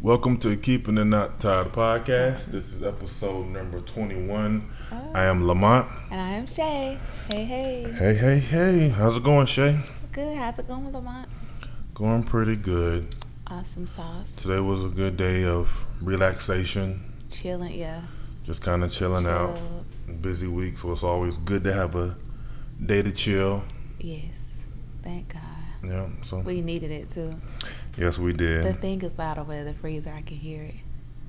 Welcome to Keeping It Not Tired podcast. This is episode number 21. I am Lamont. And I am Shay. Hey, hey. Hey. How's it going, Shay? Good. How's it going, Lamont? Going pretty good. Awesome sauce. Today was a good day of relaxation. Chilling, yeah. Just kind of chilling out. Busy week, so it's always good to have a day to chill. Yes. Thank God. Yeah, so we needed it too. Yes, we did. The thing is loud over the freezer. I can hear it.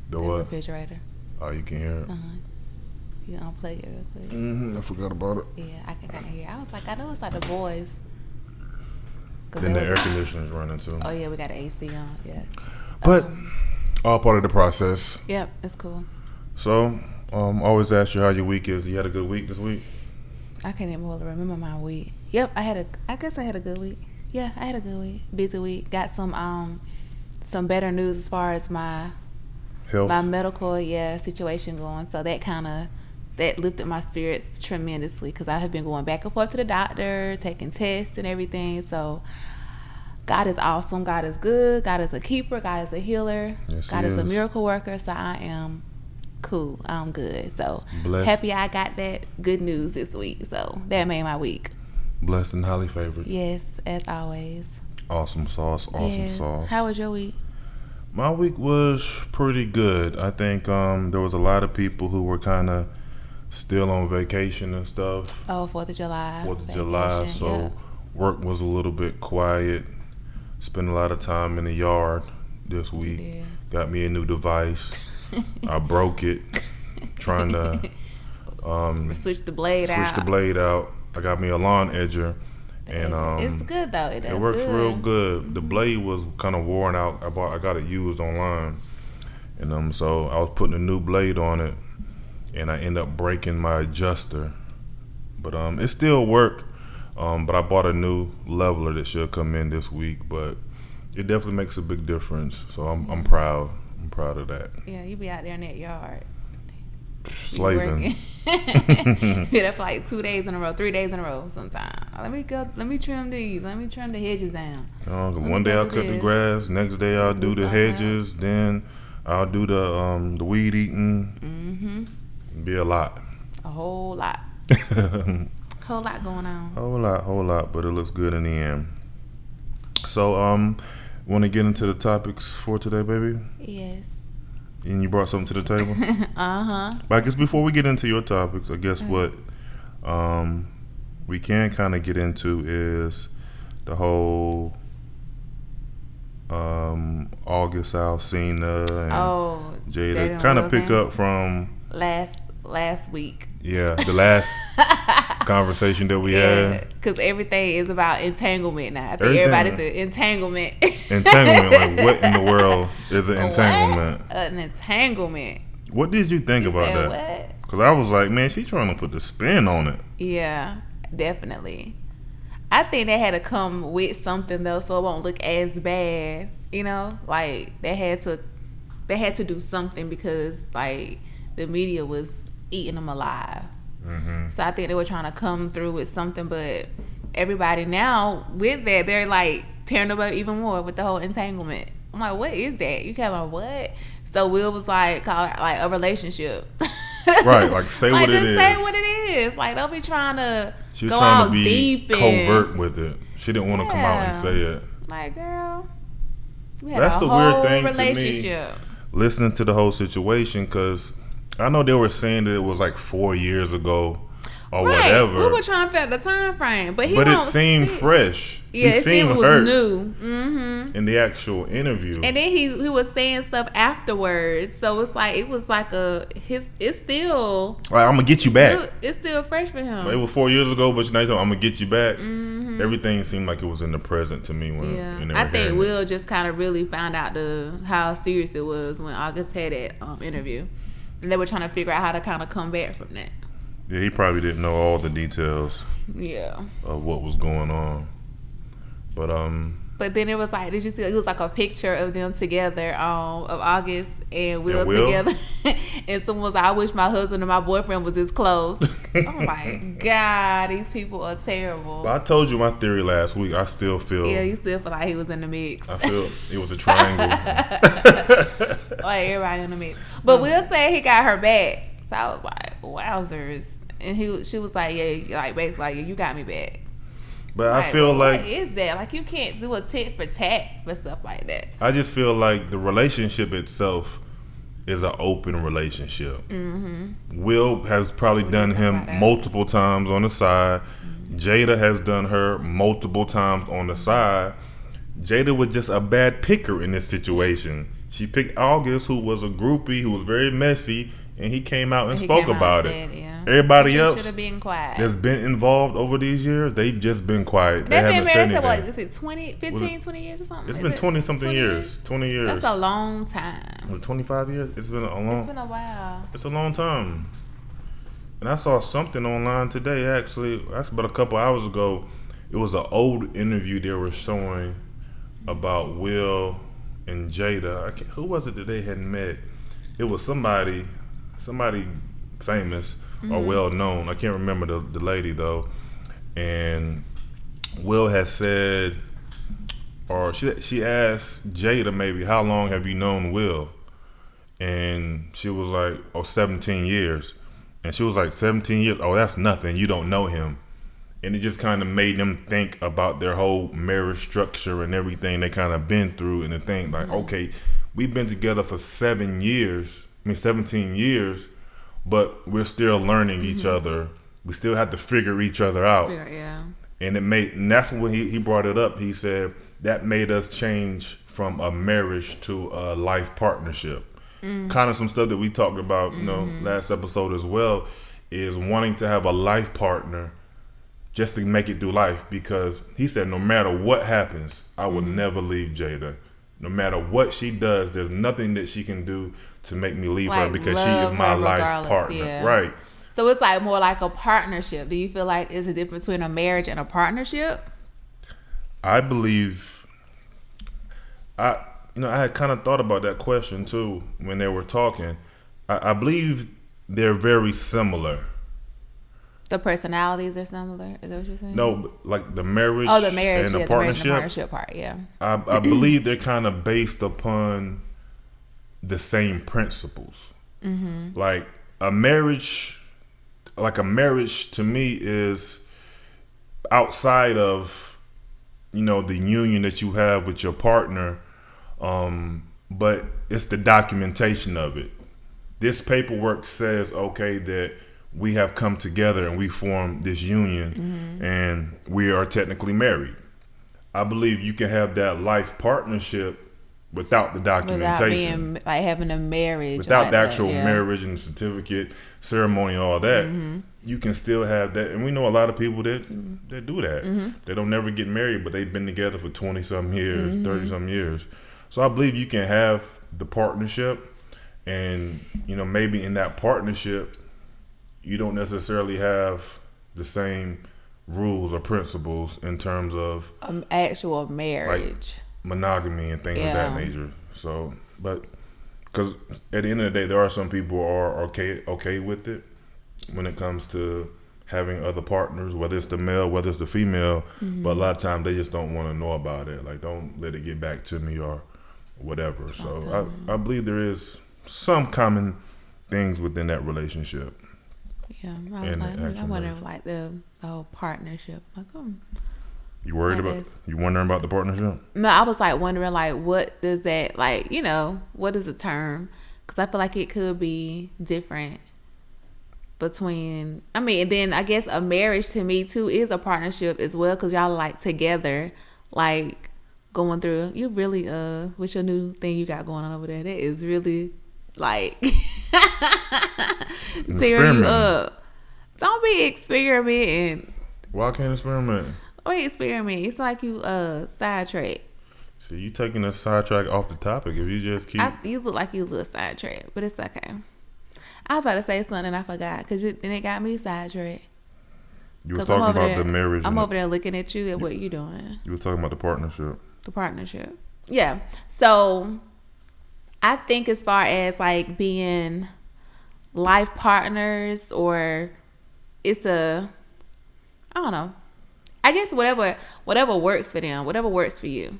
The what? Refrigerator. Oh, you can hear it? You gonna play it real quick? I forgot about it. Yeah, I can kind of hear it. I was like, I know it's like the boys. Then the air conditioner's running too. Oh yeah, we got the AC on. Yeah. But all part of the process. Yep, that's cool. So, always ask you how your week is. You had a good week this week? I can't even really remember my week. Yep, I guess I had a good week. Yeah, I had a good week. Busy week. Got some better news as far as my health, my medical situation going. So that lifted my spirits tremendously because I have been going back and forth to the doctor, taking tests and everything. So God is awesome. God is good. God is a keeper. God is a healer. Yes, God is a miracle worker. So I am cool. I'm good. So blessed. Happy I got that good news this week. So that made my week. Blessed and highly favored. Yes, as always. Awesome sauce. How was your week? My week was pretty good. I think there was a lot of people who were kind of still on vacation and stuff. Oh, 4th of July. 4th of July, so work was a little bit quiet. Spent a lot of time in the yard this week. Got me a new device. I broke it trying to switch the blade out. I got me a lawn edger, and it's good though. It works good. real good. The blade was kind of worn out. I got it used online, and so I was putting a new blade on it, and I ended up breaking my adjuster. But it still worked. But I bought a new leveler that should come in this week. But it definitely makes a big difference. So I'm proud. I'm proud of that. Yeah, you be out there in that yard. Slaving. Be there for like 2 days in a row, 3 days in a row sometimes. Let me trim these. Let me trim the hedges down. One day I'll cut the grass. Next day I'll do the hedges. Then I'll do the weed eating. Be a lot. A whole lot. Whole lot going on. Whole lot, but it looks good in the end. So, want to get into the topics for today, baby? Yes. And you brought something to the table? But I guess before we get into your topics, I guess what we can kind of get into is the whole August Alsina and Jada. Kind of pick up from last week. Yeah, the last conversation that we had. Because everything is about entanglement now. I think everybody said entanglement. Entanglement, like what in the world is an entanglement? An entanglement. What did you think about that? Because I was like, man, she's trying to put the spin on it. Yeah, definitely. I think they had to come with something though, so it won't look as bad. You know, like they had to do something because like the media was eating them alive. So I think they were trying to come through with something, but everybody now with that, they're like tearing them up even more with the whole entanglement. I'm like, what is that? You kind of what? So Will was like, call it like a relationship. Right, like say what it is. Say what it is. Like don't be trying to She was go trying out to be deep covert with it. She didn't want to come out and say it. Like, girl, we had that's a the whole weird thing relationship. To me. Listening to the whole situation, because I know they were saying that it was like 4 years ago or whatever. We were trying to figure out the time frame, but it seemed fresh. Yeah, he seemed it was hurt new in the actual interview. And then he was saying stuff afterwards, so it's like it's still like I'm gonna get you back. It's still fresh for him. It was 4 years ago, but now I'm gonna get you back. Everything seemed like it was in the present to me when I think Will just kind of really found out how serious it was when August had that interview, and they were trying to figure out how to kind of come back from that. Yeah, he probably didn't know all the details. Yeah. Of what was going on, But then it was like, did you see? It was like a picture of them together, of August and Will together, and someone was like, "I wish my husband and my boyfriend was this close." Oh my God, these people are terrible. But I told you my theory last week. I still feel. Yeah, you still feel like he was in the mix. I feel it was a triangle. Like everybody in the mix. But Will said he got her back. So I was like, wowzers. And she was like, yeah, like basically like, yeah, you got me back. But like, I feel like, what is that? Like, you can't do a tit for tat for stuff like that. I just feel like the relationship itself is an open relationship. Will has probably done him multiple times on the side. Jada has done her multiple times on the side. Jada was just a bad picker in this situation. She picked August, who was a groupie, who was very messy, and he came out and spoke about it. Yeah. Everybody else should have been quiet. that's been involved over these years, they've just been quiet. They've haven't been said married, anything. what, is it 20 years or something? It's been 20-something years. 20 years. That's a long time. Was it 25 years? It's been a while. It's a long time. And I saw something online today, actually. That's about a couple hours ago. It was an old interview they were showing about Will and Jada. Who was it that they had met? It was somebody famous or well known. I can't remember the lady though. And Will has said, or she asked Jada maybe, how long have you known Will? And she was like, 17 years. And she was like, 17 years? Oh, that's nothing. You don't know him. And it just kind of made them think about their whole marriage structure and everything they kind of been through, and to think like, okay, we've been together for 17 years, but we're still learning each other. We still have to figure each other out. And that's when he brought it up. He said that made us change from a marriage to a life partnership. Kind of some stuff that we talked about, last episode as well, is wanting to have a life partner just to make it through life. Because he said, no matter what happens, I will never leave Jada. No matter what she does, there's nothing that she can do to make me leave her, because she is my life partner. Yeah. Right. So it's like more like a partnership. Do you feel like there's a difference between a marriage and a partnership? I believe, I had kind of thought about that question too when they were talking. I believe they're very similar. The personalities are similar. Is that what you're saying? No, but like the marriage. Oh, the marriage, and the yeah, partnership. The partnership part, yeah. I believe they're kind of based upon the same principles. Like a marriage to me is outside of, the union that you have with your partner, but it's the documentation of it. This paperwork says, okay, that we have come together and we formed this union and we are technically married. I believe you can have that life partnership without the documentation. Without being, like, having a marriage. Without like the actual that, marriage and certificate, ceremony, all that. You can still have that. And we know a lot of people that do that. They don't never get married, but they've been together for 20-some years, 30-some years. So I believe you can have the partnership, and, maybe in that partnership, you don't necessarily have the same rules or principles in terms of actual marriage, like monogamy and things of that nature. So, but because at the end of the day, there are some people who are okay with it when it comes to having other partners, whether it's the male, whether it's the female. But a lot of times they just don't want to know about it. Like, don't let it get back to me or whatever. So I believe there is some common things within that relationship. Yeah, I wonder like the whole partnership. Like, you wondering about the partnership? No, I was like wondering like what does that like, what is the term? Because I feel like it could be different between. I mean, and then I guess a marriage to me too is a partnership as well, because y'all are like together, like going through. You really what's your new thing you got going on over there? That is really like tearing you up. Don't be experimenting. Why can't experiment? Wait, experiment. It's like you sidetrack. See, you taking a sidetrack off the topic. If you just keep, you look like you a little sidetracked, but it's okay. I was about to say something and I forgot because then it got me sidetracked. You was talking about the marriage. I'm over there looking at you at what you doing. You was talking about the partnership. The partnership. Yeah. So I think as far as like being life partners or, it's a, I don't know. I guess whatever works for them, whatever works for you.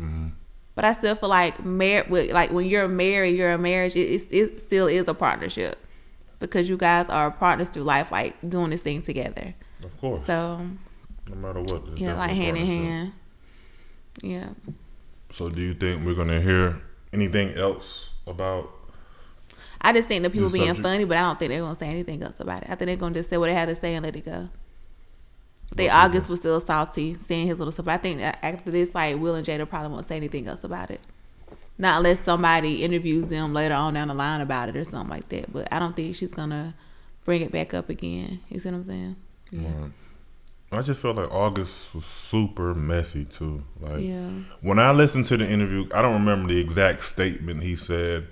Mm-hmm. But I still feel like when you're married, you're a marriage. It still is a partnership because you guys are partners through life, like doing this thing together. Of course. So no matter what, it's yeah, like hand in hand. Yeah. So do you think we're gonna hear anything else about? I just think the people being subject? funny, but I don't think they're gonna say anything else about it. I think they're gonna just say what they have to say and let it go. I think August was still salty, saying his little stuff. But I think that after this, like Will and Jada probably won't say anything else about it. Not unless somebody interviews them later on down the line about it or something like that. But I don't think she's gonna bring it back up again. You see what I'm saying? Yeah. Right. I just felt like August was super messy too. Like Yeah. when I listened to the interview, I don't remember the exact statement he said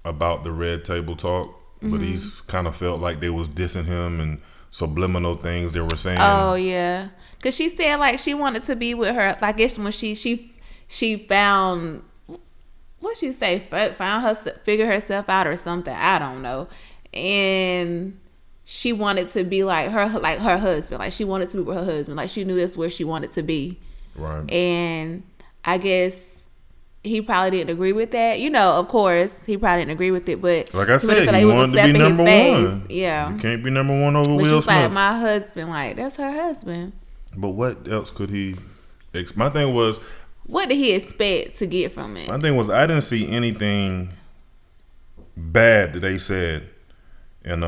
about the red table talk, but he's kind of felt like they was dissing him and subliminal things they were saying. Oh yeah, cause she said like she wanted to be with her. I guess when she found, what she say, found her, figure herself out or something. I don't know, and she wanted to be like her husband. Like she wanted to be with her husband. Like she knew that's where she wanted to be. Right. And I guess he probably didn't agree with that. You know, of course, he probably didn't agree with it. But like I said, he wanted to be number one. Yeah. You can't be number one over Will Smith. Like, my husband, like, that's her husband. But what else could he... My thing was... What did he expect to get from it? My thing was, I didn't see anything bad that they said in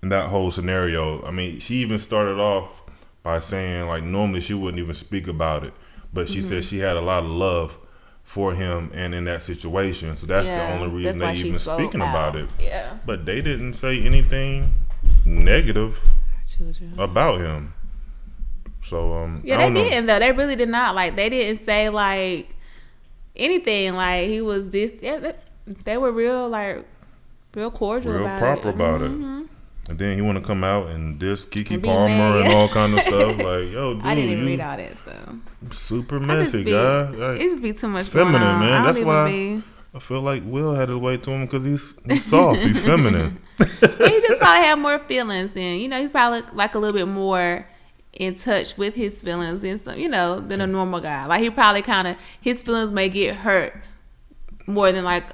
that whole scenario. I mean, she even started off by saying, like, normally she wouldn't even speak about it. But she said she had a lot of love for him and in that situation. So that's the only reason they even speaking about it. Yeah. But they didn't say anything negative about him. So yeah, they didn't though. They really did not. Like they didn't say like anything like he was this. Yeah, they were real cordial, real about proper it. about it. And then he want to come out and diss Keke Palmer and all kind of stuff. Like, yo, dude, I didn't even read all that stuff. Super messy, guy. Like, it just be too much feminine, going on. man. That's why I feel like Will had to wait to him because he's soft. He's feminine. He just probably have more feelings, and he's probably like a little bit more in touch with his feelings and some, than a normal guy. Like he probably his feelings may get hurt more than like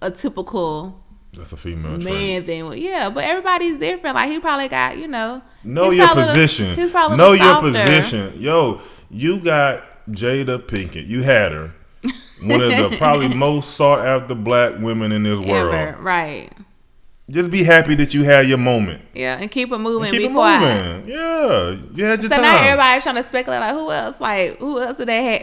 a typical. That's a female man thing. Yeah, but everybody's different. Like he probably got, know your position. He's probably know your position. Yo, you got Jada Pinkett. You had her. One of the probably most sought after black women in this world. Ever. Right. Just be happy that you had your moment. Yeah, and keep it moving. Keep be it quiet. moving. Yeah, you had your time. So now everybody's trying to speculate like who else did they have?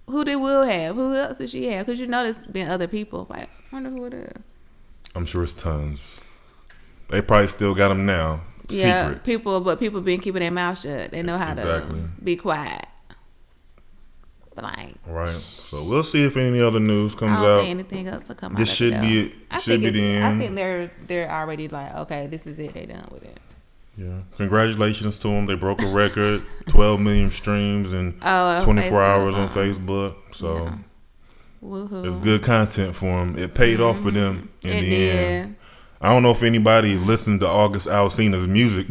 Who did Will have? Who else did she have? Because there's been other people. Like, I wonder who it is. I'm sure it's tons. They probably still got them now. Yeah, secret. people been keeping their mouth shut. They know how to be quiet. But like, right. So we'll see if any other news comes out. I don't think anything else will come out. This should be it. Should be the end. I think they're already like, okay, this is it. They done with it. Yeah. Congratulations to them. They broke a record, 12 million streams in 24 hours on Facebook. So. Yeah. Woohoo. It's good content for them. It paid off for them in the end. I don't know if anybody is listening to August Alsina's music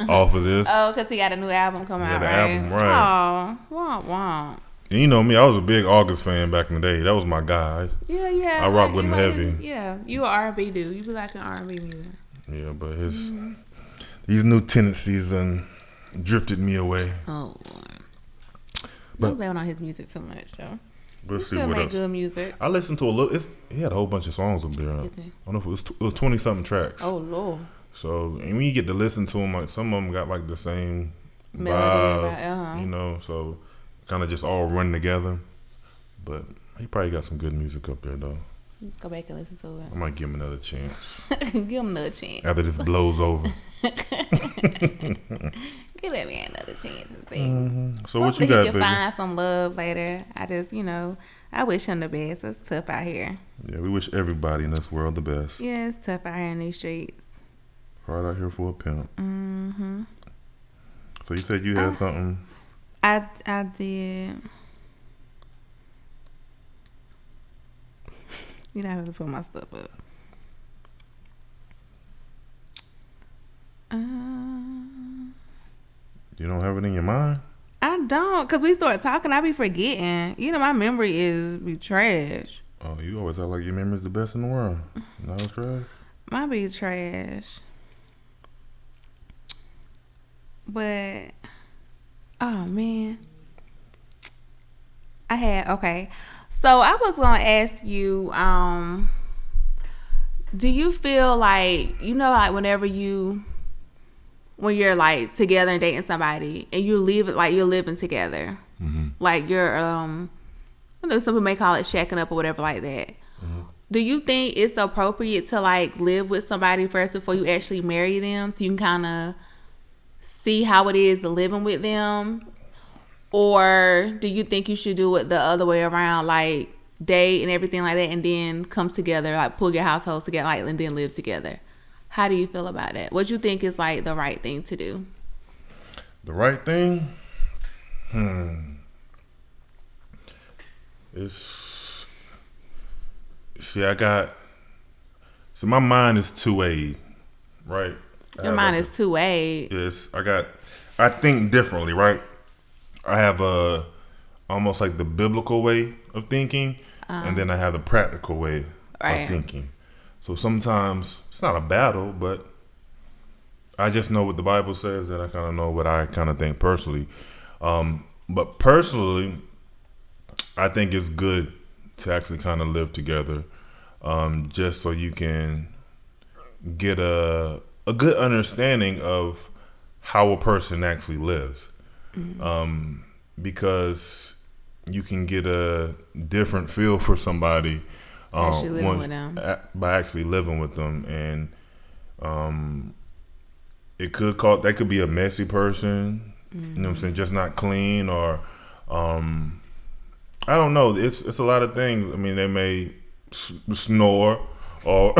off of this. Oh, because he got a new album coming out, right? Album, right. Oh, womp. And you know me, I was a big August fan back in the day. That was my guy. Yeah, you have. I rock with him heavy. Yeah, you an R&B dude. You be liking R&B music. Yeah, but these new tendencies drifted me away. Oh, Lord. Don't blame on his music too much, though. We'll see what else. Good music. I listened to a little. He had a whole bunch of songs up there. Excuse me. I don't know if it was 20 something tracks. Oh Lord. So and when you get to listen to them, like some of them got like the same melody, vibe, so kind of just all run together. But he probably got some good music up there though. Go back and listen to it. I might give him another chance. Give him another chance after this blows over. Give that man another chance and see. So what you got, he can baby? Find some love later. I just, I wish him the best. It's tough out here. Yeah, we wish everybody in this world the best. Yeah, it's tough out here in these streets. Hard out here for a pimp. So you said you had something. I did. You know, I have to put my stuff up. You don't have it in your mind? I don't, because we start talking, I be forgetting. You know, my memory be trash. Oh, you always act like your memory's the best in the world. No, it's trash? Mine be trash. But, oh, man. Okay. So, I was going to ask you, do you feel like, you know, like when you're like together and dating somebody and you're living together, like you're, I know some people may call it shacking up or whatever like that. Do you think it's appropriate to like live with somebody first before you actually marry them, so you can kind of see how it is living with them? Or do you think you should do it the other way around, like date and everything like that, and then come together, like pull your households together, like, and then live together? How do you feel about that? What you think is like the right thing to do? The right thing? It's, see, so my mind is 2A, right? Your mind is 2A. Yes, I think differently, right? I have almost like the biblical way of thinking, and then I have the practical way of thinking. So sometimes it's not a battle, but I just know what the Bible says, and I kind of know what I kind of think personally. But personally, I think it's good to actually kind of live together, just so you can get a good understanding of how a person actually lives. Because you can get a different feel for somebody by actually living with them, and that could be a messy person, you know what I'm saying, just not clean, or I don't know. It's a lot of things. I mean, they may snore or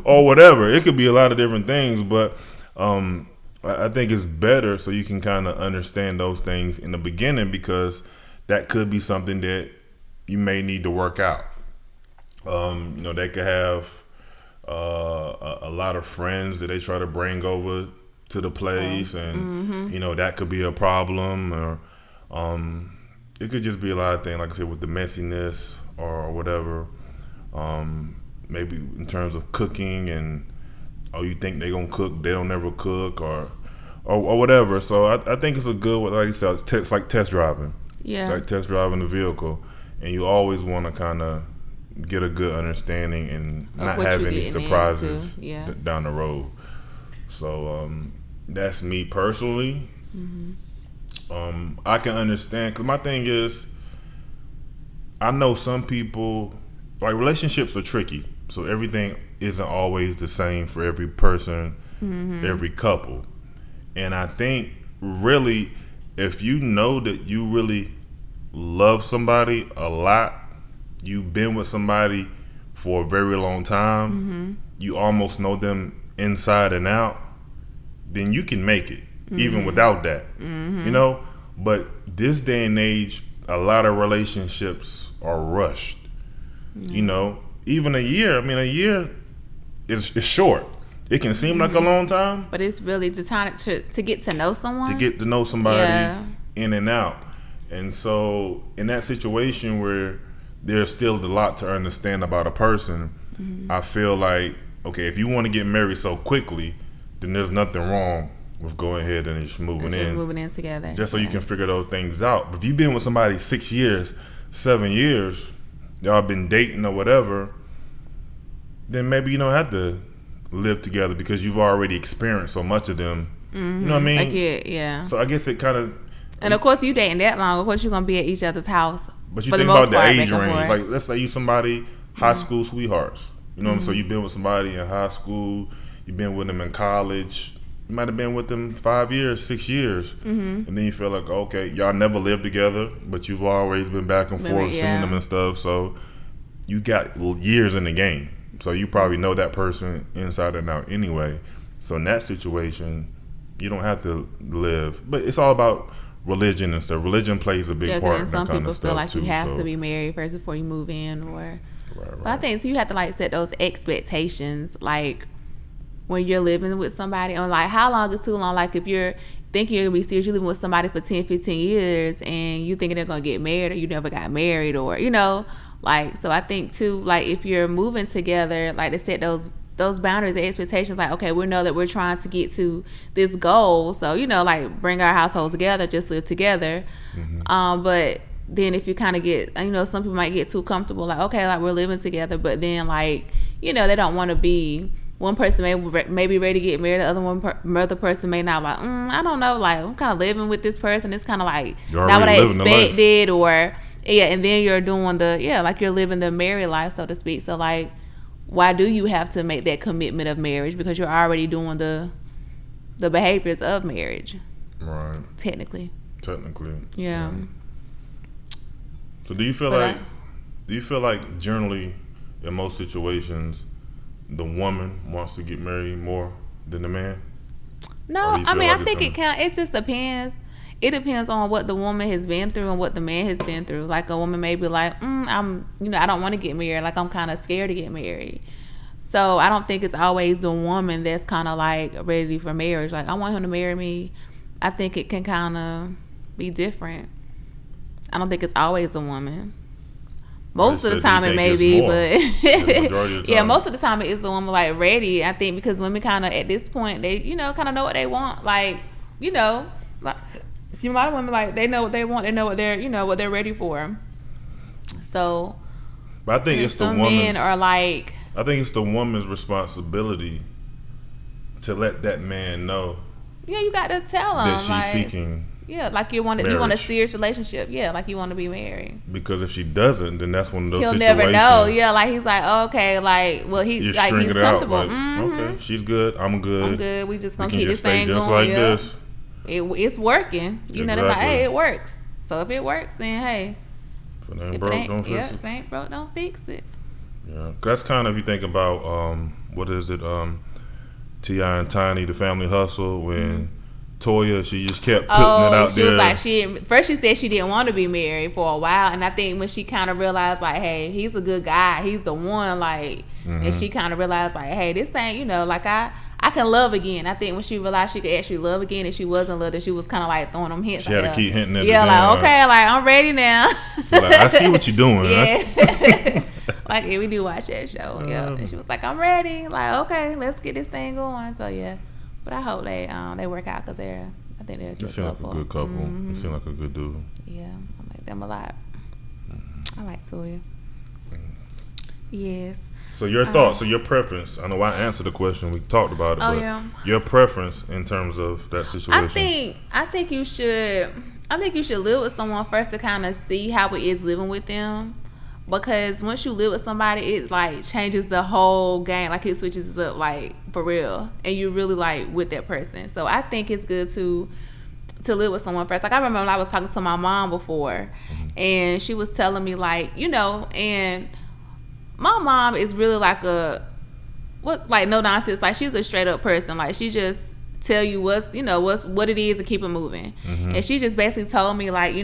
or whatever. It could be a lot of different things, but I think it's better so you can kind of understand those things in the beginning, because that could be something that you may need to work out. They could have a lot of friends that they try to bring over to the place, and that could be a problem, or it could just be a lot of things, like I said, with the messiness or whatever. Maybe in terms of cooking, and you think they're gonna cook, they don't ever cook, or whatever. So I think it's a good, like you said, it's like test driving. Yeah. Like test driving the vehicle, and you always want to kind of get a good understanding and not have any surprises down the road. So that's me personally. I can understand, because my thing is, I know some people, like, relationships are tricky, so everything isn't always the same for every person, every couple. And I think really, if you know that you really love somebody a lot, you've been with somebody for a very long time, you almost know them inside and out, then you can make it, even without that. But this day and age, a lot of relationships are rushed. Even a year is short. It can seem like a long time, but it's really to get to know someone. To get to know somebody in and out. And so in that situation where there's still a lot to understand about a person, I feel like, okay, if you want to get married so quickly, then there's nothing wrong with going ahead and just moving in together, just so you can figure those things out. But if you've been with somebody 6 years, 7 years, y'all been dating or whatever, then maybe you don't have to live together, because you've already experienced so much of them. You know what I mean? So I guess it kind of, and of course, you dating that long, of course you're gonna be at each other's house. But you think about the age range. Like, let's say you somebody high school sweethearts. You know what I'm saying? So you've been with somebody in high school, you've been with them in college, you might have been with them 5 years, 6 years, and then you feel like, okay, y'all never lived together, but you've always been back and forth, seeing them and stuff. So you got years in the game. So you probably know that person inside and out anyway. So in that situation, you don't have to live. But it's all about religion and stuff. Religion plays a big part in that kind of stuff. Some people feel like you have to be married first before you move in, or. Right. But I think you have to like set those expectations. Like, when you're living with somebody, or like how long is too long? Like if you're thinking you're gonna be serious, you're living with somebody for 10, 15 years and you thinking they're gonna get married, or you never got married, or like, so I think too, like if you're moving together, like to set those boundaries and expectations, like, okay, we know that we're trying to get to this goal, so like bring our households together, just live together. But then if you kind of get, some people might get too comfortable, like, okay, like we're living together, but then like they don't want to be, one person may be ready to get married, the other person may not, like, I don't know, like I'm kind of living with this person, it's kind of like not what I expected, or and then you're doing like you're living the married life, so to speak. So like, why do you have to make that commitment of marriage? Because you're already doing the behaviors of marriage, right? Technically. Yeah. So do you feel like generally in most situations the woman wants to get married more than the man? No, I mean, I think it just depends. It depends on what the woman has been through and what the man has been through. Like a woman may be like, I don't want to get married. Like I'm kind of scared to get married. So I don't think it's always the woman that's kind of like ready for marriage. Like I want him to marry me. I think it can kind of be different. I don't think it's always the woman. Most of the time it may be, but yeah, most of the time it is the woman like ready. I think because women kind of at this point, they kind of know what they want. Like like see, a lot of women, like they know what they want. They know what they're what they're ready for. So, but I think it's the woman's. Men are like. I think it's the woman's responsibility to let that man know. Yeah, you got to tell him that she's seeking. Yeah, like you want a serious relationship. Yeah, like you want to be married. Because if she doesn't, then that's one of those He'll situations. Never know. Yeah, like he's like, oh, okay, like, well, he's comfortable. Out, like, okay, she's good. I'm good. We just gonna keep this thing going. Like this. It's working. They're like, hey, it works. So if it works, then hey. If it ain't broke, don't fix it. If it ain't broke, don't fix it. Yeah, that's kind of, if you think about what is it, T.I. and Tiny, the Family Hustle, when Toya, she just kept putting it out there. Was like, first she said she didn't want to be married for a while, and I think when she kind of realized like, hey, he's a good guy, he's the one, like, and she kind of realized like, hey, this ain't, like I can love again. I think when she realized she could actually love again, and she wasn't loved, she was kind of like throwing them hints. She had to keep hinting at her. Yeah, like, okay, like I'm ready now. Like, I see what you're doing. Yeah. Like, yeah, we do watch that show. Yeah, and she was like, I'm ready. Like, okay, let's get this thing going. So yeah. But I hope they work out, because I think they're a good couple. They seem like a good couple. They seem like a good dude. Yeah, I like them a lot. I like Toya. Yes. So your thoughts, so your preference. I know I answered the question. We talked about it. Oh, but yeah. Your preference in terms of that situation. I think you should live with someone first to kind of see how it is living with them. Because once you live with somebody, it like changes the whole game. Like it switches up, like for real, and you're really like with that person. So I think it's good to live with someone first. Like I remember when I was talking to my mom before, and she was telling me like, and my mom is really like like no nonsense. Like she's a straight up person. Like she just tell you what it is and keep it moving. And she just basically told me like,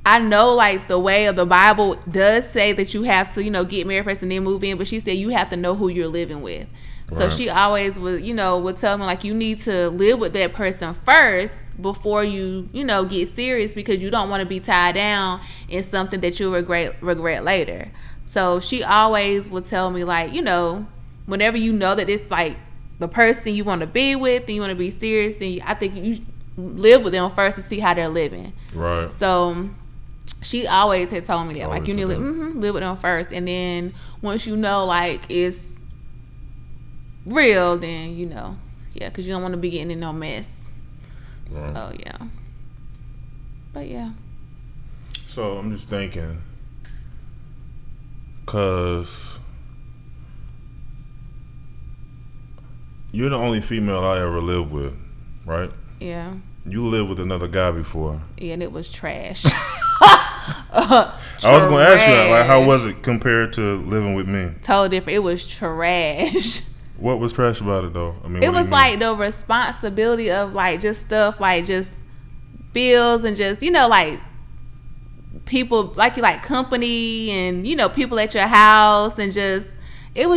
I know like the way of the Bible does say that you have to, get married first and then move in, but she said you have to know who you're living with. Right. So she always would tell me like, you need to live with that person first before you, get serious, because you don't want to be tied down in something that you'll regret later. So she always would tell me like, whenever you know that it's like the person you want to be with and you want to be serious, then I think you live with them first to see how they're living. Right. So she always had told me that, like, you need to live with them first, and then once you know, like, it's real, then yeah, because you don't want to be getting in no mess. Right. So yeah, but yeah. So I'm just thinking, cause you're the only female I ever lived with, right? Yeah. You lived with another guy before. Yeah, and it was trash. I was going to ask you, like, how was it compared to living with me? Totally different. It was trash. What was trash about it, though? I mean, it was like the responsibility of like just stuff, like just bills and just like people like you, like company and people at your house, and just it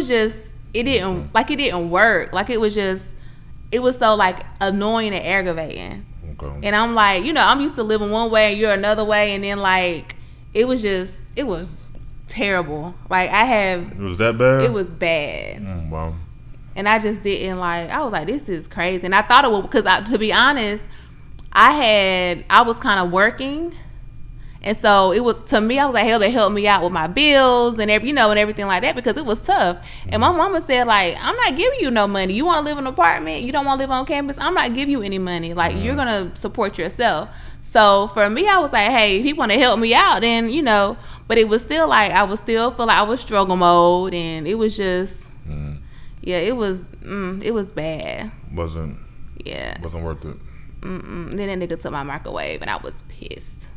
it didn't work. Like it was so like annoying and aggravating. Okay. And I'm like, I'm used to living one way and you're another way, and then like it was terrible. Like it was that bad? It was bad. Wow. And I just didn't like. I was like, this is crazy. And I thought it was because, to be honest, I was kind of working, and so it was, to me, I was like, hell, they helped me out with my bills and and everything like that, because it was tough. And my mama said, like, I'm not giving you no money. You want to live in an apartment? You don't want to live on campus? I'm not giving you any money. Like, you're gonna support yourself. So for me, I was like, hey, if he want to help me out, then But it was still like I was still feel like I was struggle mode, and it was just. Yeah, it was bad. Wasn't worth it. Then that nigga took my microwave, and I was pissed.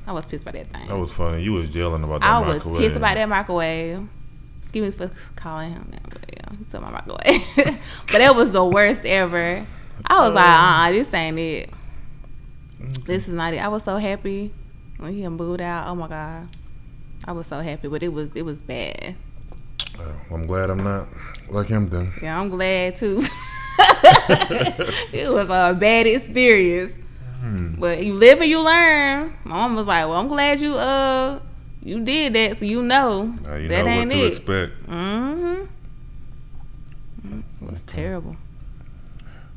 I was pissed by that thing. That was funny. You was yelling about that microwave. I was pissed about that microwave. Excuse me for calling him that, but yeah, he took my microwave. But that was the worst ever. I was like, this ain't it. This is not it. I was so happy when he booed out. Oh my God. I was so happy, but it was bad. I'm glad I'm not like him then. Yeah, I'm glad too. It was a bad experience. But you live and you learn. My mom was like, well, I'm glad you did that, so you know that ain't what to it. Expect. It was terrible.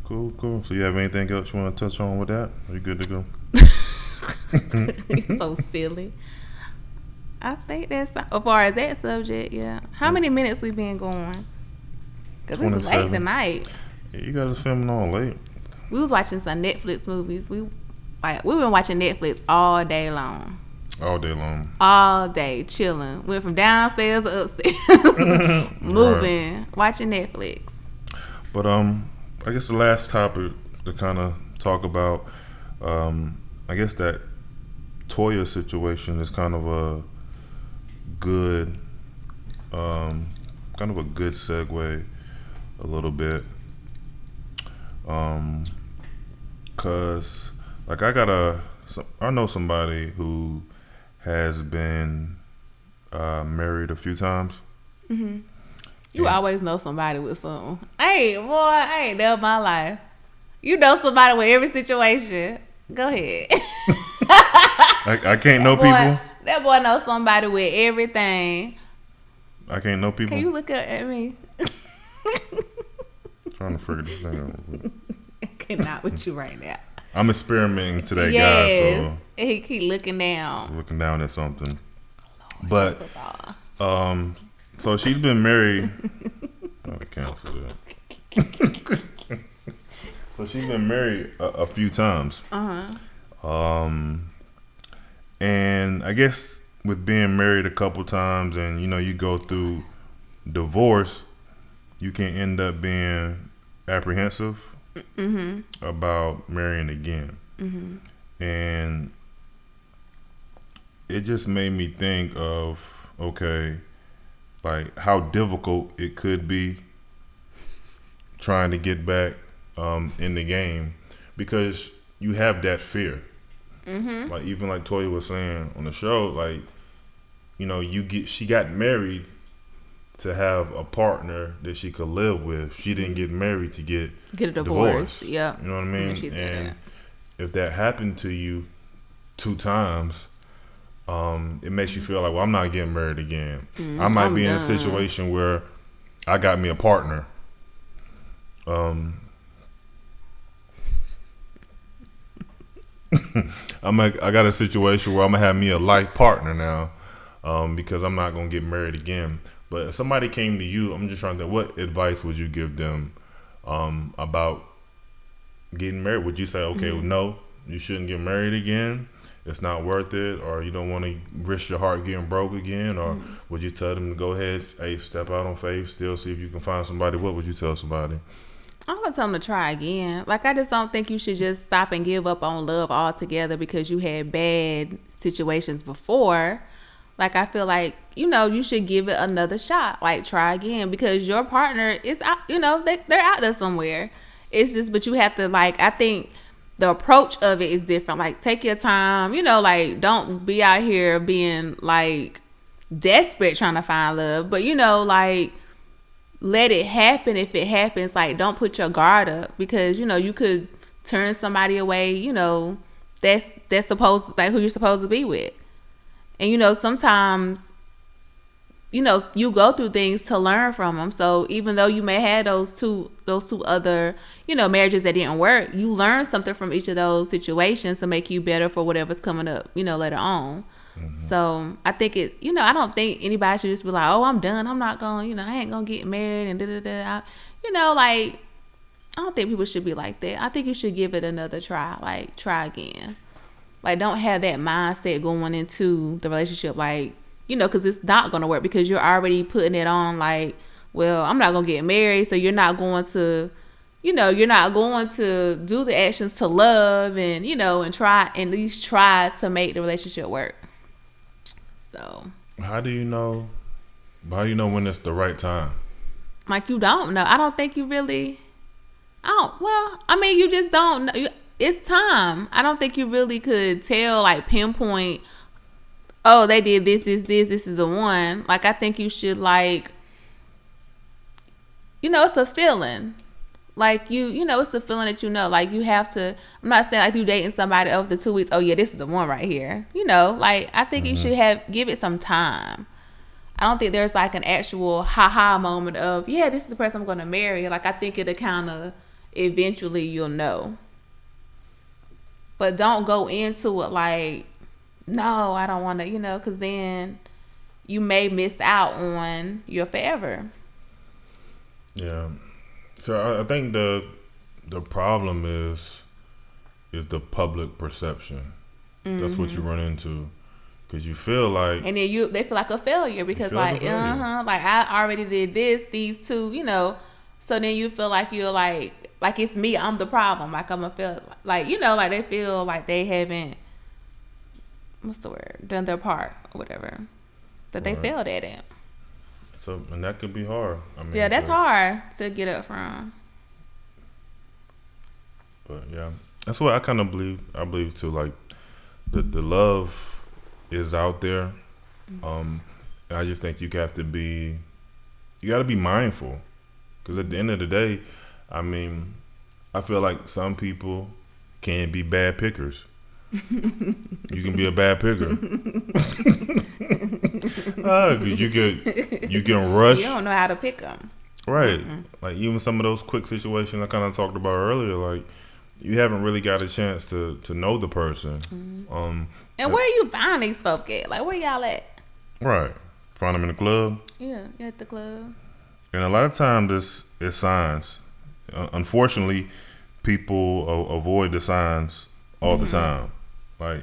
Cool. So you have anything else you want to touch on with that? Are you good to go? You're so silly. I think that's as far as that subject. Yeah. How many minutes we been going? Because it's late tonight. Yeah, you got us filming all late. We was watching some Netflix movies. We've been watching Netflix all day long. All day, chilling. Went from downstairs to upstairs, moving, right. Watching Netflix. But I guess the last topic to kind of talk about, I guess that Toya situation is kind of a good, kind of a good segue, a little bit, cause like I know somebody who has been married a few times. Mm-hmm. You always know somebody with something. Hey, boy, I ain't never in my life. You know somebody with every situation. Go ahead. I can't know people. That boy knows somebody with everything. I can't know people. Can you look up at me? Trying to figure this thing out. I cannot with you right now. I'm experimenting today, guys. So he keep looking down. Looking down at something. But so she's been married. I cancel that. So she's been married a few times. And I guess with being married a couple times, and you go through divorce, you can end up being apprehensive about marrying again. And it just made me think of, okay, like how difficult it could be trying to get back in the game, because you have that fear. Like even like Toya was saying on the show, like she got married to have a partner that she could live with. She didn't get married to get a divorce. Yeah, you know what I mean. And if that happened to you 2 times, it makes you feel like, well, I'm not getting married again. I might be in a situation where I got me a partner. I got a situation where I'm gonna have me a life partner now, because I'm not gonna get married again. But if somebody came to you, I'm just trying to think, what advice would you give them about getting married? Would you say, okay, no, you shouldn't get married again, it's not worth it, or you don't want to risk your heart getting broke again? Or would you tell them to go ahead, hey, step out on faith, still see if you can find somebody? What would you tell somebody? I'm gonna tell them to try again. Like, I just don't think you should just stop and give up on love altogether because you had bad situations before. Like, I feel like, you should give it another shot. Like, try again, because your partner is out, they're out there somewhere. It's just, but you have to, like, I think the approach of it is different. Like, take your time, like, don't be out here being, like, desperate trying to find love. But, like, let it happen if it happens. Like, don't put your guard up, because you could turn somebody away. That's supposed, like, who you're supposed to be with. And sometimes you go through things to learn from them. So even though you may have those two other marriages that didn't work, you learn something from each of those situations to make you better for whatever's coming up later on. So I think I don't think anybody should just be like, oh, I'm done, I'm not going, I ain't gonna get married and like, I don't think people should be like that. I think you should give it another try. Like, try again. Like, don't have that mindset going into the relationship, like, because it's not going to work, because you're already putting it on like, well, I'm not going to get married, so you're not going to, you're not going to do the actions to love and, and at least try to make the relationship work. So. How do you know when it's the right time? Like, you don't know. I don't think you really, you just don't know. It's time. I don't think you really could tell, like, pinpoint, oh, they did this is the one. Like, I think you should, like, it's a feeling. Like, it's a feeling that like, you have to, I'm not saying like you dating somebody over the 2 weeks, oh yeah, this is the one right here. Like, I think you should give it some time. I don't think there's like an actual ha moment of, yeah, this is the person I'm going to marry. Like, I think it'll kind of, eventually you'll know. But don't go into it like, no, I don't want to, because then you may miss out on your forever. Yeah. So I think the problem is the public perception. That's what you run into, because you feel like, and then they feel like a failure, because like, like, I already did these two, so then you feel like you're like it's me, I'm the problem, like I'm a fail, like like they feel like they haven't, what's the word, done their part or whatever, that they failed at it. So, and that could be hard. Yeah, that's hard to get up from. But yeah, that's what I kind of believe. I believe too. Like, the love is out there. And I just think you got to be mindful, because at the end of the day, I feel like some people can be bad pickers. You can be a bad picker. You can rush. You don't know how to pick them. Right. Like, even some of those quick situations I kind of talked about earlier, like, you haven't really got a chance to know the person. And where you find these folk at? Like, where y'all at? Right. Find them in the club. Yeah, at the club. And a lot of times it's signs. Unfortunately, people avoid the signs all the time. Like,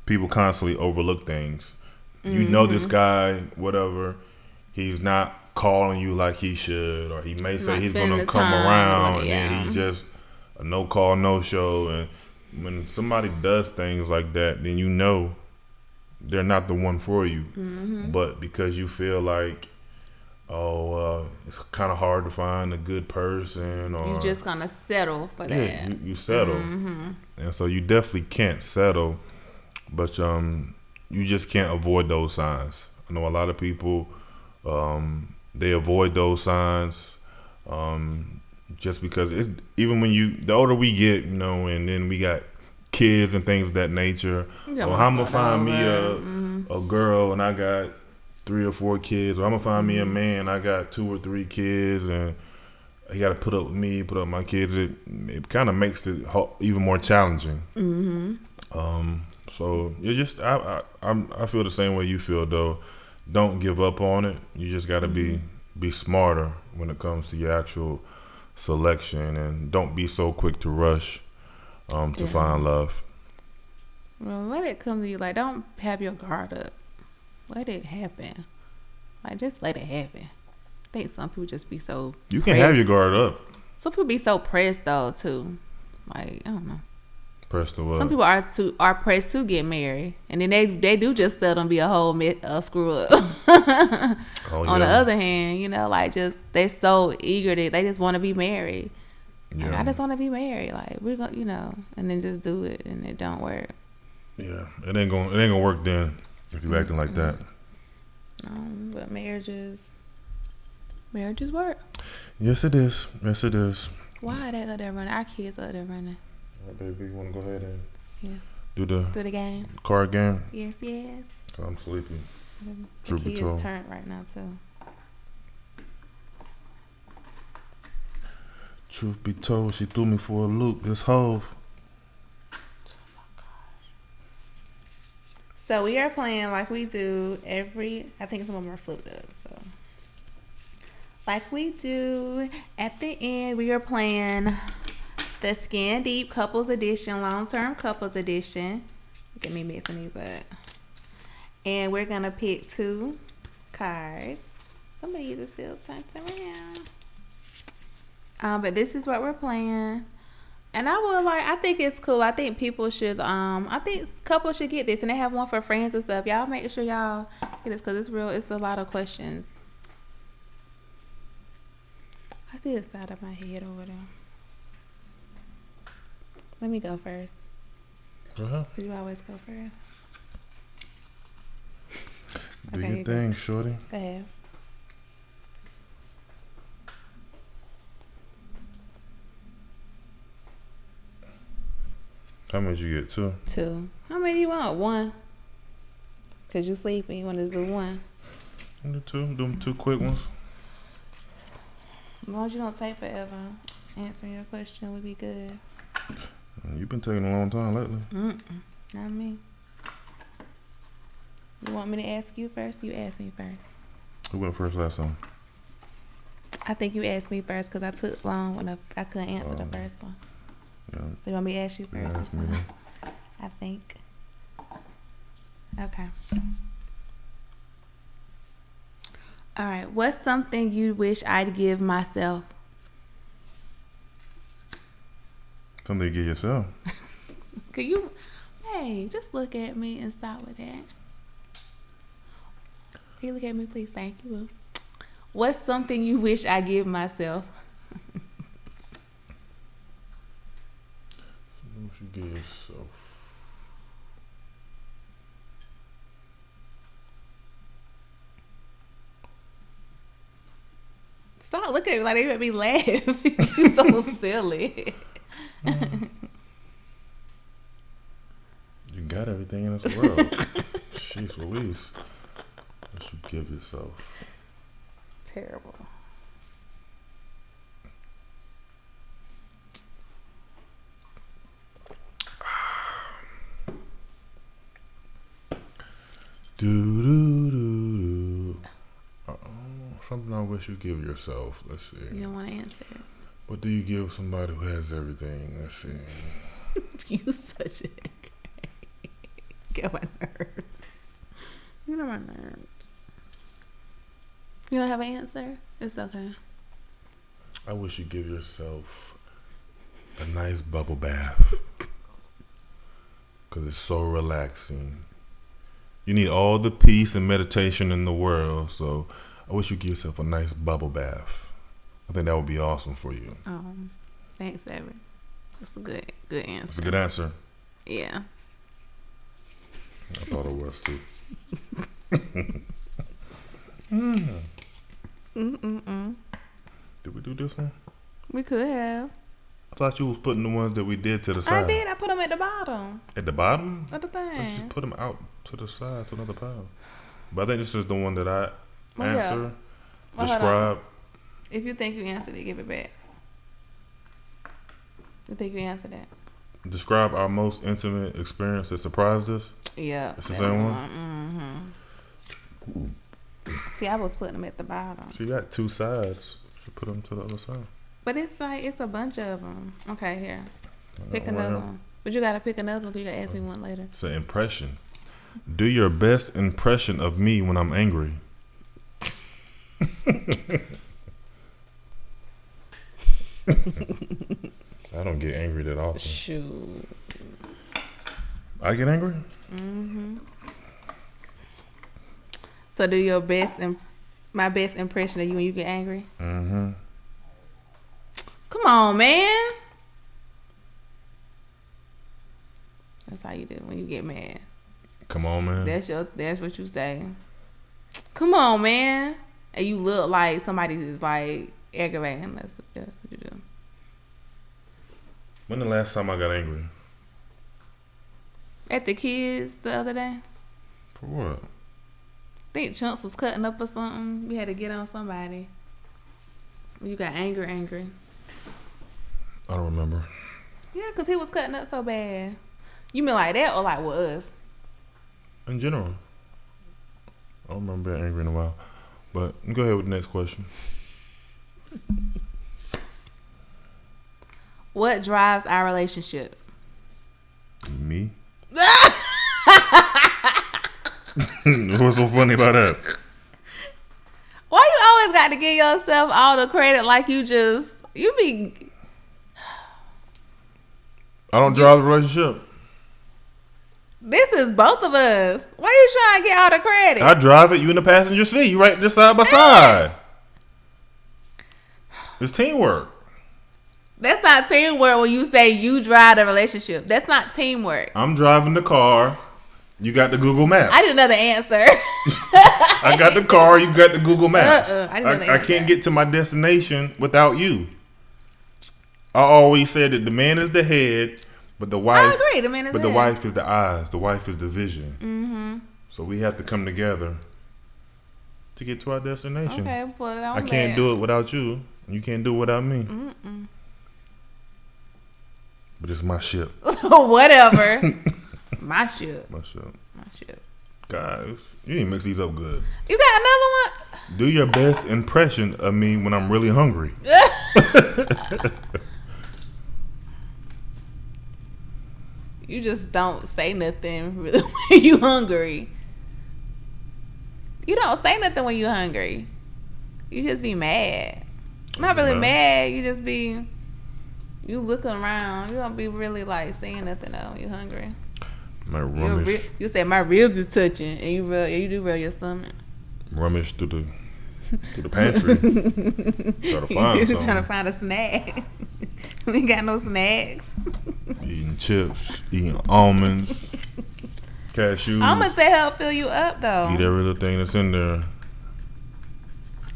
people constantly overlook things. You know this guy, whatever, he's not calling you like he should, or he may say he's going to come around, and then he just a no call, no show. And when somebody does things like that, then you know they're not the one for you. But because you feel like, it's kind of hard to find a good person, or you're just gonna settle for that. You settle, and so you definitely can't settle, but you just can't avoid those signs. I know a lot of people, they avoid those signs, just because it's, even when the older we get, and then we got kids and things of that nature. Well, I'm gonna find me a girl and I got 3 or 4 kids, or I'm gonna find me a man, I got 2 or 3 kids, and he got to put up with me, put up with my kids. It kind of makes it even more challenging. So you just, I feel the same way you feel, though. Don't give up on it. You just got to be smarter when it comes to your actual selection, and don't be so quick to rush to find love. Well, let it come to you. Like, don't have your guard up. Let it happen. Like, just let it happen. I think some people just be so You can have your guard up. Some people be so pressed, though, too. Like, I don't know. Pressed to what? Some people are pressed to get married, and then they do just let them be a whole screw up. On the other hand, like, just they're so eager they just want to be married. Yeah. Like, I just want to be married. Like, we're gonna, and then just do it, and it don't work. Yeah, it ain't gonna work then if you acting like that. But marriages, Marriages work. Yes, it is. Yes, it is. Why they let that running? Our kids let that running. All right, baby, you want to go ahead and Do do the game. card game? Yes, yes. I'm sleepy. The Truth be kids told. turn right now too. Truth be told, she threw me for a loop. This Hove. So we are playing like we do I think some of them are flipped up. So like we do at the end, we are playing the Skin Deep Couples Edition, Long-Term Couples Edition. Look at me mixing these up. And we're going to pick 2 cards. Some of these are still turned around. But this is what we're playing. And I think it's cool. I think people should, I think couples should get this. And they have one for friends and stuff. Y'all make sure y'all get this because it's a lot of questions. I see the side of my head over there. Let me go first. You always go first. Do your thing, shorty. Go ahead. How many did you get? 2? 2. How many do you want? 1. Cause you sleeping. You want to do 1. Do 2. Do them 2 quick ones. As long as you don't take forever, answering your question would be good. You've been taking a long time lately. Not me. You want me to ask you first? You ask me first. Who went first last time? I think you asked me first because I took long when I couldn't answer the first one. Yeah. So you want me to ask you first? Ask me then. I think. Okay. All right. What's something you wish I'd give myself? Something to give yourself. Could you, hey, just look at me and stop with that. Can you look at me, please? Thank you. What's something you wish I give myself? What you give yourself? Stop looking at me like they made me laugh. You're so silly. You got everything in this world. Jeez Louise. What you give yourself? Terrible. Do do do do. Something I wish you give yourself. Let's see. You don't want to answer. What do you give somebody who has everything? Let's see. You such a get my nerves. You know my nerves. You don't have an answer? It's okay. I wish you give yourself a nice bubble bath. Because it's so relaxing. You need all the peace and meditation in the world. So I wish you give yourself a nice bubble bath. I think that would be awesome for you. Thanks, Evan. That's a good answer. It's a good answer. Yeah. I thought it was too. Did we do this one? We could have. I thought you was putting the ones that we did to the side. I did. I put them at the bottom. At the bottom? Of the thing. Let's just put them out to the side to another pile. But I think this is the one that I answer. Well, describe. If you think you answered it, give it back. You think you answered that? Describe our most intimate experience that surprised us. Yeah. It's the same one? Mm-hmm. See, I was putting them at the bottom. So you got 2 sides. You should put them to the other side. But it's like, it's a bunch of them. Okay, here. Pick Right another here. one. But you got to pick another one because you got to ask me one later. It's an impression. Do your best impression of me when I'm angry. I don't get angry that often. Shoot. I get angry? Mm-hmm. So do your my best impression of you when you get angry? Mm-hmm. Come on, man. That's how you do when you get mad. Come on, man. That's what you say. Come on, man. and you look like somebody is like aggravating. That's what you do. When the last time I got angry? At the kids the other day. For what? I think Chunks was cutting up or something. We had to get on somebody. You got angry. I don't remember. Yeah, because he was cutting up so bad. You mean like that or like with us? In general. I don't remember being angry in a while. But go ahead with the next question. What drives our relationship? Me? What's so funny about that? Why you always got to give yourself all the credit like you be... I don't drive the relationship. This is both of us. Why you trying to get all the credit? I drive it. You in the passenger seat. You right there side by side. It's teamwork. That's not teamwork when you say you drive the relationship. That's not teamwork. I'm driving the car. You got the Google Maps. I didn't know the answer. I got the car. You got the Google Maps. I can't get to my destination without you. I always said that the man is the head, but the wife. I agree. The man is the wife is the eyes. The wife is the vision. Mm-hmm. So we have to come together to get to our destination. Okay, put it on. I can't do it without you. You can't do it without me. Mm-mm. But it's my ship. Whatever. My ship. My ship. My ship. Guys, you need to mix these up good. You got another one? Do your best impression of me when I'm really hungry. You just don't say nothing really when you hungry. You don't say nothing when you hungry. You just be mad. Not really mad. You just be... You looking around. You don't be really like saying nothing though when you hungry. My rummage. You say my ribs is touching, and you do roll your stomach. Rummage through the pantry. Trying to find a snack. We ain't got no snacks. Eating chips, eating almonds, cashews. I'm gonna say help fill you up though. Eat every little thing that's in there.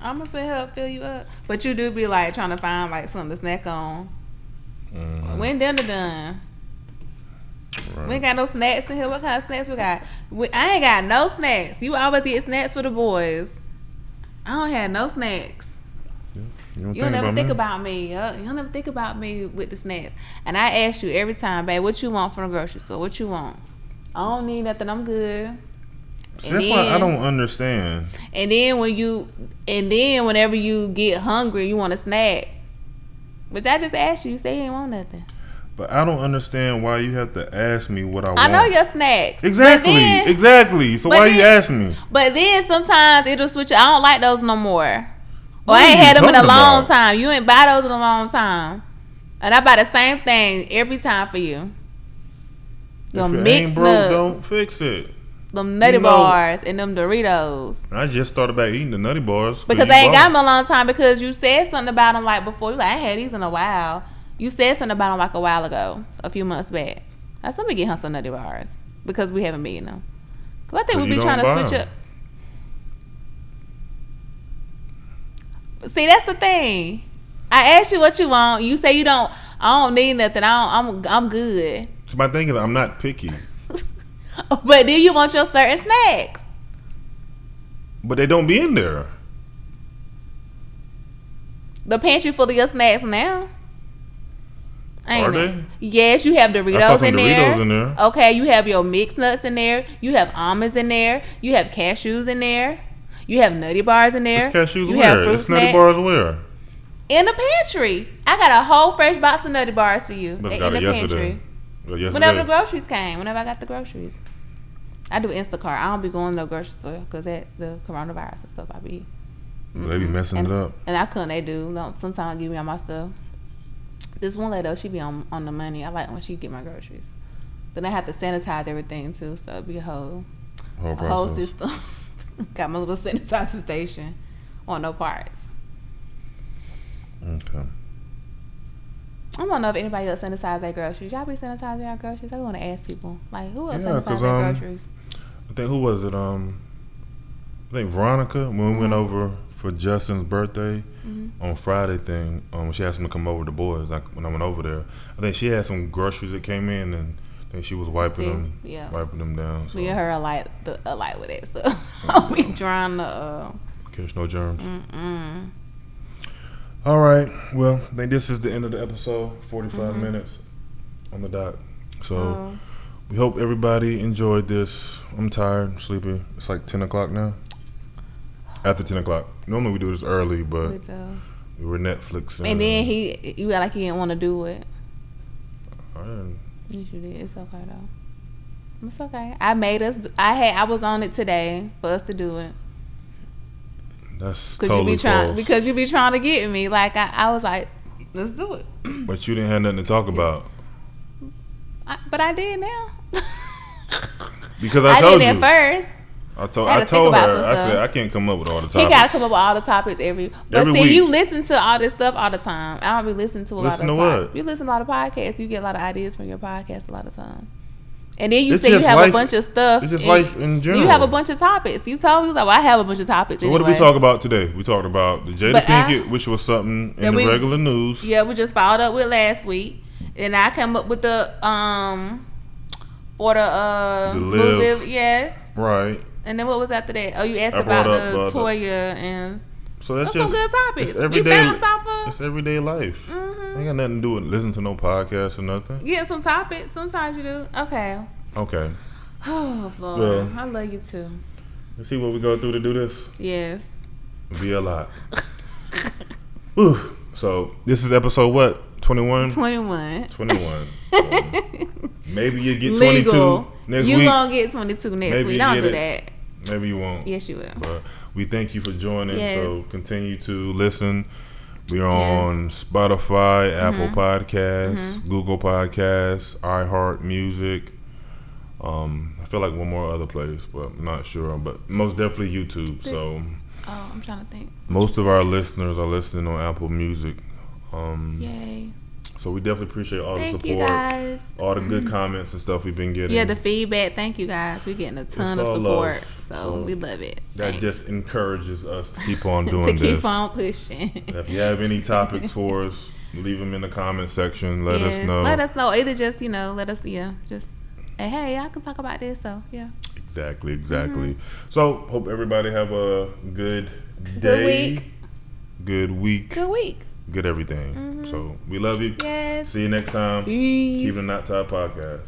I'm gonna say help fill you up, but you do be like trying to find like something to snack on. Mm-hmm. When dinner done. Right. We ain't got no snacks in here. What kind of snacks we got? I ain't got no snacks. You always get snacks for the boys. I don't have no snacks. Yeah. You don't never think about me. You don't never think about me with the snacks. And I ask you every time, babe, what you want from the grocery store? What you want? I don't need nothing. I'm good. See, that's why I don't understand. And then whenever you get hungry, you want a snack. But I just asked you. You say you ain't want nothing. But I don't understand why you have to ask me what I want. I know your snacks. Exactly. So why you asking me? But then sometimes it'll switch. I don't like those no more. Or I ain't had them in a long time. You ain't buy those in a long time. And I buy the same thing every time for you. If it ain't broke, don't fix it. Them Nutty Bars and them Doritos. I just started about eating the Nutty Bars. Because I ain't got them a long time because you said something about them like before. You like, I ain't had these in a while. You said something about them like a while ago, a few months back. I said, let me get her some Nutty Bars because we haven't been eating them. Because I think we be trying to switch up. See, that's the thing. I asked you what you want. You say you don't. I don't need nothing. I'm good. So my thing is, I'm not picky. But then you want your certain snacks. But they don't be in there. The pantry full of your snacks now. Are they? Yes, you have Doritos, I saw some Doritos in there. Okay, you have your mixed nuts in there. You have almonds in there. You have cashews in there. You have Nutty Bars in there. It's cashews where? It's Nutty Bars where? In the pantry. I got a whole fresh box of Nutty Bars for you. Must got it yesterday. Whenever the groceries came. Whenever I got the groceries. I do Instacart. I don't be going to no grocery store because the coronavirus and stuff I be. They be messing it up. And I couldn't. They do. Sometimes I give me all my stuff. This one lady though, she be on the money. I like when she get my groceries. Then I have to sanitize everything too, so it be a whole system. Got my little sanitizer station on no parts. Okay. I don't know if anybody else sanitize their groceries. Y'all be sanitizing your groceries? I want to ask people like who else sanitize their groceries. I think who was it? I think Veronica when we went over for Justin's birthday on Friday thing. She asked him to come over with the boys. Like when I went over there, I think she had some groceries that came in, and I think she was wiping them down. So. Me and her are like with that stuff. We trying to catch no germs. All right. Well, I think this is the end of the episode. 45 minutes on the dot. So we hope everybody enjoyed this. I'm tired, sleepy. It's like 10 o'clock now. After 10 o'clock. Normally we do this early, but we were Netflixing. And then you act like he didn't want to do it. I didn't. Yes, you did. It's okay though. It's okay. I was on it today for us to do it. That's totally false. Because you be trying to get me. Like I was like, let's do it. But you didn't have nothing to talk about. But I did now. Because I told you. I did at first. I told her. I said I can't come up with all the topics. He got to come up with all the topics every week. You listen to all this stuff all the time. I don't be listening to a lot of. Listen to what? You listen to a lot of podcasts. You get a lot of ideas from your podcast a lot of time. And then you say you have a bunch of stuff. It's just life in general. You have a bunch of topics. You told me like, well, I have a bunch of topics. So what did we talk about today? We talked about the Jada Pinkett, which was something in the regular news. Yeah, we just followed up with last week, and I come up with the Live. Yes. Right. And then what was after that? Oh, you asked about the Toya and. So that's just some good topics. It's everyday. It's everyday life. Ain't got nothing to do with listening to no podcast or nothing. Yeah, some topics. Sometimes you do. Okay. Oh Lord, well, I love you too. You see what we go through to do this? Yes. Be a lot. So this is episode what? 21. 21. So maybe you get 22 next week. You gonna get 22 next week. Don't do that. Maybe you won't. Yes, you will. But we thank you for joining. Yes. So continue to listen. We're on Spotify, Apple Podcasts, Google Podcasts, iHeart Music. I feel like one more other place, but I'm not sure. But most definitely YouTube. So I'm trying to think. Most of our listeners are listening on Apple Music. Yay. So we definitely appreciate all the support. Thank you guys. All the good comments and stuff we've been getting. Yeah, the feedback. Thank you guys. We're getting a ton of support. So we love it. That just encourages us to keep on doing this. To keep on pushing. If you have any topics for us, leave them in the comment section. Let us know. Let us know. Either just, let us, just, hey, I can talk about this. So, yeah. Exactly. So, hope everybody have a good day. Good week. Good everything. So, we love you. Yes. See you next time. Peace. Keep it Not Tied Podcast.